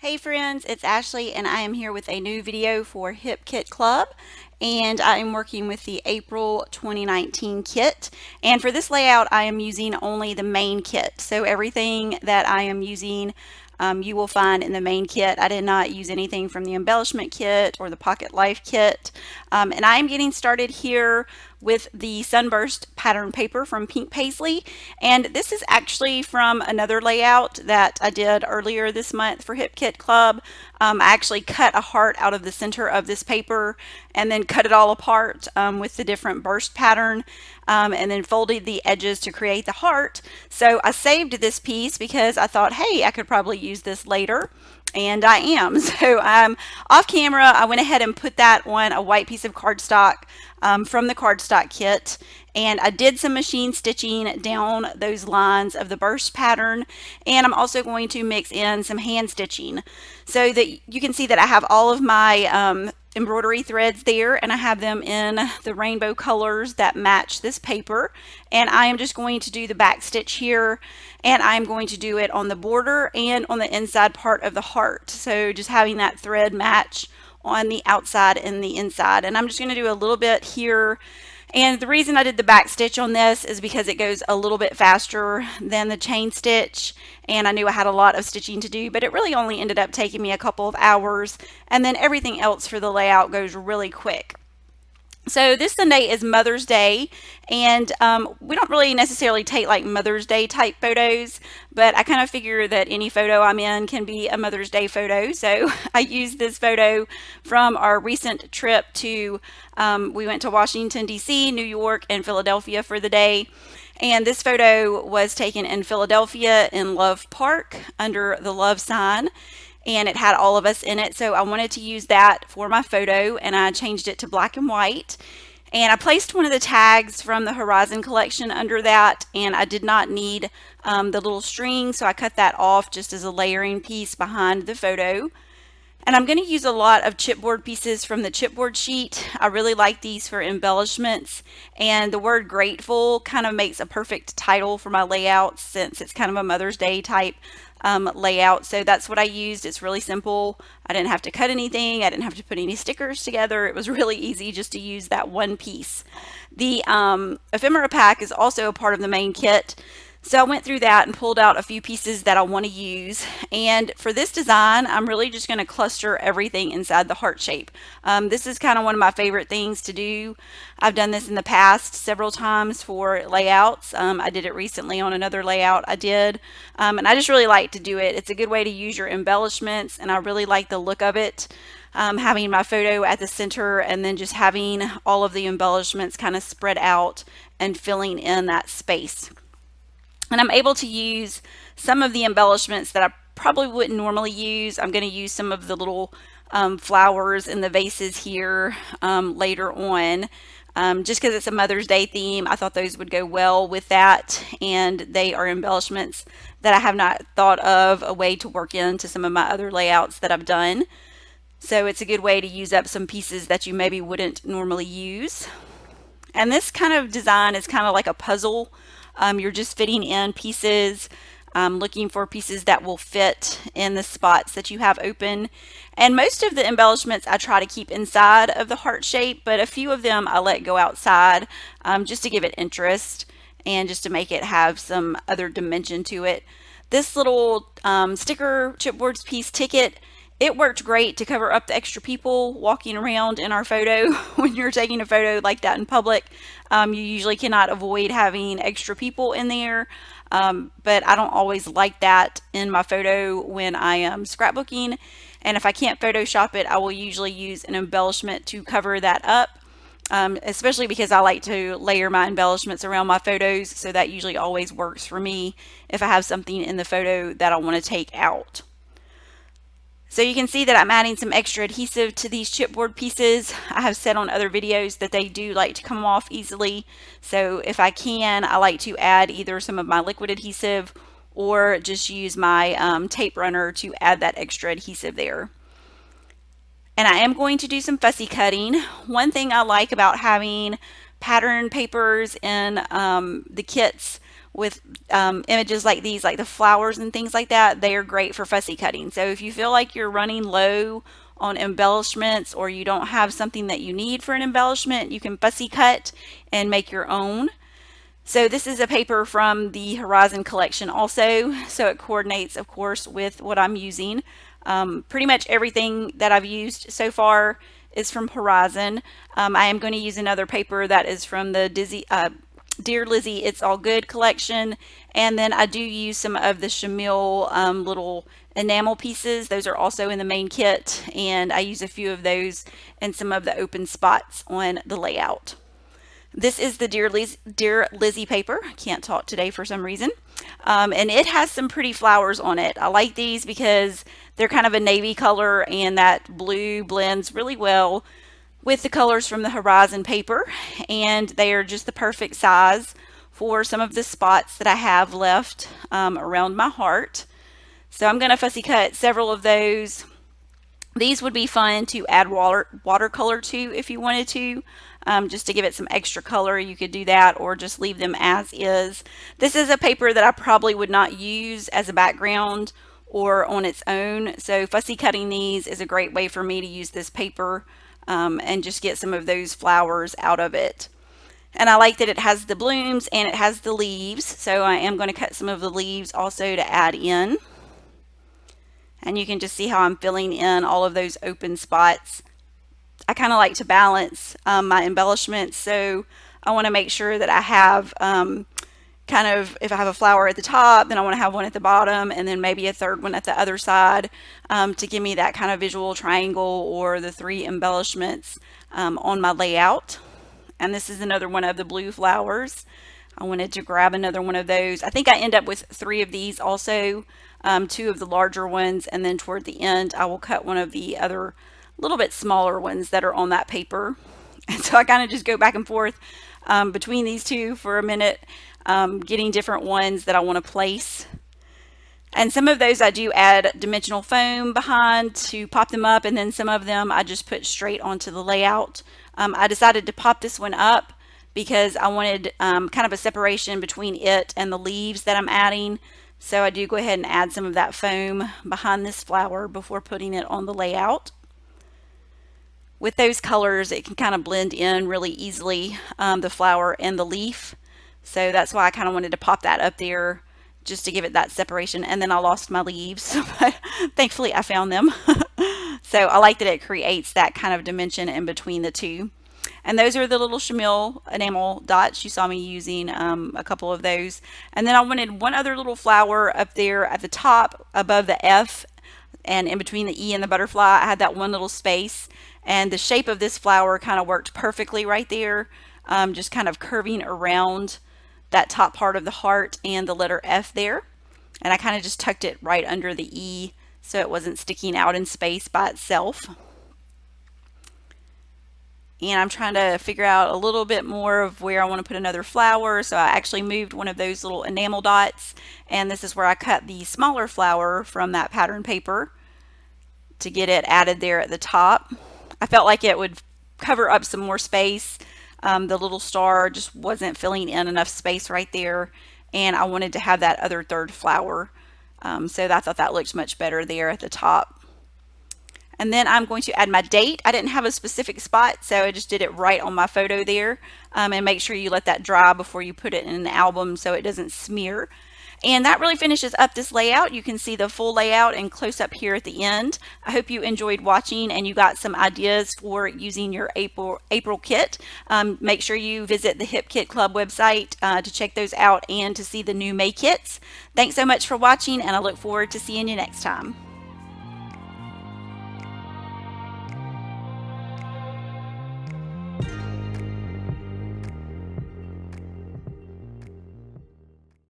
Hey friends, it's Ashley and I am here with a new video for Hip Kit Club, and I am working with the April 2019 kit. And for this layout I am using only the main kit, so everything that I am using you will find in the main kit. I did not use anything from the embellishment kit or the Pocket Life kit. And I am getting started here with the Sunburst pattern paper from Pink Paisley. And this is actually from another layout that I did earlier this month for Hip Kit Club. I actually cut a heart out of the center of this paper and then cut it all apart with the different burst pattern, and then folded the edges to create the heart. So I saved this piece because I thought, hey, I could probably use this later. And I am. So off camera, I went ahead and put that on a white piece of cardstock from the cardstock kit. And I did some machine stitching down those lines of the burst pattern. And I'm also going to mix in some hand stitching so that you can see that I have all of my embroidery threads there, and I have them in the rainbow colors that match this paper. And I am just going to do the back stitch here, and I'm going to do it on the border and on the inside part of the heart. So just having that thread match on the outside and the inside. And I'm just going to do a little bit here. And the reason I did the back stitch on this is because it goes a little bit faster than the chain stitch, and I knew I had a lot of stitching to do, but it really only ended up taking me a couple of hours, and then everything else for the layout goes really quick. So this Sunday is Mother's Day, and we don't really necessarily take like Mother's Day type photos, but I kind of figure that any photo I'm in can be a Mother's Day photo. So I used this photo from our recent trip to, we went to Washington, D.C., New York, and Philadelphia for the day. And this photo was taken in Philadelphia in Love Park under the love sign, and it had all of us in it. So I wanted to use that for my photo, and I changed it to black and white. And I placed one of the tags from the Horizon collection under that, and I did not need the little string, so I cut that off just as a layering piece behind the photo. And I'm going to use a lot of chipboard pieces from the chipboard sheet. I really like these for embellishments, and the word grateful kind of makes a perfect title for my layout since it's kind of a Mother's Day type layout. So that's what I used. It's really simple. I didn't have to cut anything. I didn't have to put any stickers together. It was really easy just to use that one piece. The ephemera pack is also a part of the main kit. So I went through that and pulled out a few pieces that I want to use. And for this design, I'm really just going to cluster everything inside the heart shape. This is kind of one of my favorite things to do. I've done this in the past several times for layouts. I did it recently on another layout I did. And I just really like to do it. It's a good way to use your embellishments, and I really like the look of it. Having my photo at the center and then just having all of the embellishments kind of spread out and filling in that space. And I'm able to use some of the embellishments that I probably wouldn't normally use. I'm going to use some of the little flowers in the vases here later on. Just because it's a Mother's Day theme, I thought those would go well with that. And they are embellishments that I have not thought of a way to work into some of my other layouts that I've done. So it's a good way to use up some pieces that you maybe wouldn't normally use. And this kind of design is kind of like a puzzle. You're just fitting in pieces, looking for pieces that will fit in the spots that you have open. And most of the embellishments I try to keep inside of the heart shape, but a few of them I let go outside just to give it interest and just to make it have some other dimension to it. This little sticker chipboards piece ticket, it worked great to cover up the extra people walking around in our photo. When you're taking a photo like that in public, you usually cannot avoid having extra people in there. But I don't always like that in my photo when I am scrapbooking. And if I can't Photoshop it, I will usually use an embellishment to cover that up. Especially because I like to layer my embellishments around my photos. So that usually always works for me if I have something in the photo that I want to take out. So you can see that I'm adding some extra adhesive to these chipboard pieces. I have said on other videos that they do like to come off easily. So if I can, I like to add either some of my liquid adhesive or just use my tape runner to add that extra adhesive there. And I am going to do some fussy cutting. One thing I like about having pattern papers in the kits with images like these, like the flowers and things like that, they are great for fussy cutting. So if you feel like you're running low on embellishments or you don't have something that you need for an embellishment, you can fussy cut and make your own. So this is a paper from the Horizon collection also, so it coordinates, of course, with what I'm using. Pretty much everything that I've used so far is from Horizon. I am going to use another paper that is from the Dear Lizzie It's All Good collection, and then I do use some of the Shamil little enamel pieces. Those are also in the main kit, and I use a few of those in some of the open spots on the layout. This is the Dear Lizzie paper. I can't talk today for some reason. And it has some pretty flowers on it. I like these because they're kind of a navy color, and that blue blends really well with the colors from the Horizon paper, and they are just the perfect size for some of the spots that I have left around my heart. So I'm going to fussy cut several of those. These would be fun to add watercolor to if you wanted to, just to give it some extra color. You could do that or just leave them as is. This is a paper that I probably would not use as a background or on its own, so fussy cutting these is a great way for me to use this paper and just get some of those flowers out of it. And I like that it has the blooms and it has the leaves, so I am going to cut some of the leaves also to add in. And you can just see how I'm filling in all of those open spots. I kind of like to balance my embellishments, so I want to make sure that I have kind of, if I have a flower at the top, then I want to have one at the bottom, and then maybe a third one at the other side to give me that kind of visual triangle or the three embellishments on my layout. And this is another one of the blue flowers. I wanted to grab another one of those. I think I end up with 3 of these also, 2 of the larger ones, and then toward the end I will cut one of the other little bit smaller ones that are on that paper. And so I kind of just go back and forth between these two for a minute, getting different ones that I want to place. And some of those I do add dimensional foam behind to pop them up, and then some of them I just put straight onto the layout. I decided to pop this one up because I wanted kind of a separation between it and the leaves that I'm adding. So I do go ahead and add some of that foam behind this flower before putting it on the layout. With those colors, it can kind of blend in really easily, the flower and the leaf. So that's why I kind of wanted to pop that up there just to give it that separation. And then I lost my leaves, but thankfully I found them. So I like that it creates that kind of dimension in between the two. And those are the little Shamil enamel dots. You saw me using a couple of those. And then I wanted one other little flower up there at the top above the F, and in between the E and the butterfly I had that one little space, and the shape of this flower kind of worked perfectly right there, just kind of curving around that top part of the heart and the letter F there. And I kind of just tucked it right under the E so it wasn't sticking out in space by itself. And I'm trying to figure out a little bit more of where I want to put another flower. So I actually moved one of those little enamel dots, and this is where I cut the smaller flower from that pattern paper to get it added there at the top. I felt like it would cover up some more space. The little star just wasn't filling in enough space right there, and I wanted to have that other third flower. So I thought that looked much better there at the top. And then I'm going to add my date. I didn't have a specific spot, so I just did it right on my photo there. And make sure you let that dry before you put it in an album so it doesn't smear. And that really finishes up this layout. You can see the full layout and close up here at the end. I hope you enjoyed watching and you got some ideas for using your April kit. Make sure you visit the Hip Kit Club website to check those out and to see the new May kits. Thanks so much for watching, and I look forward to seeing you next time.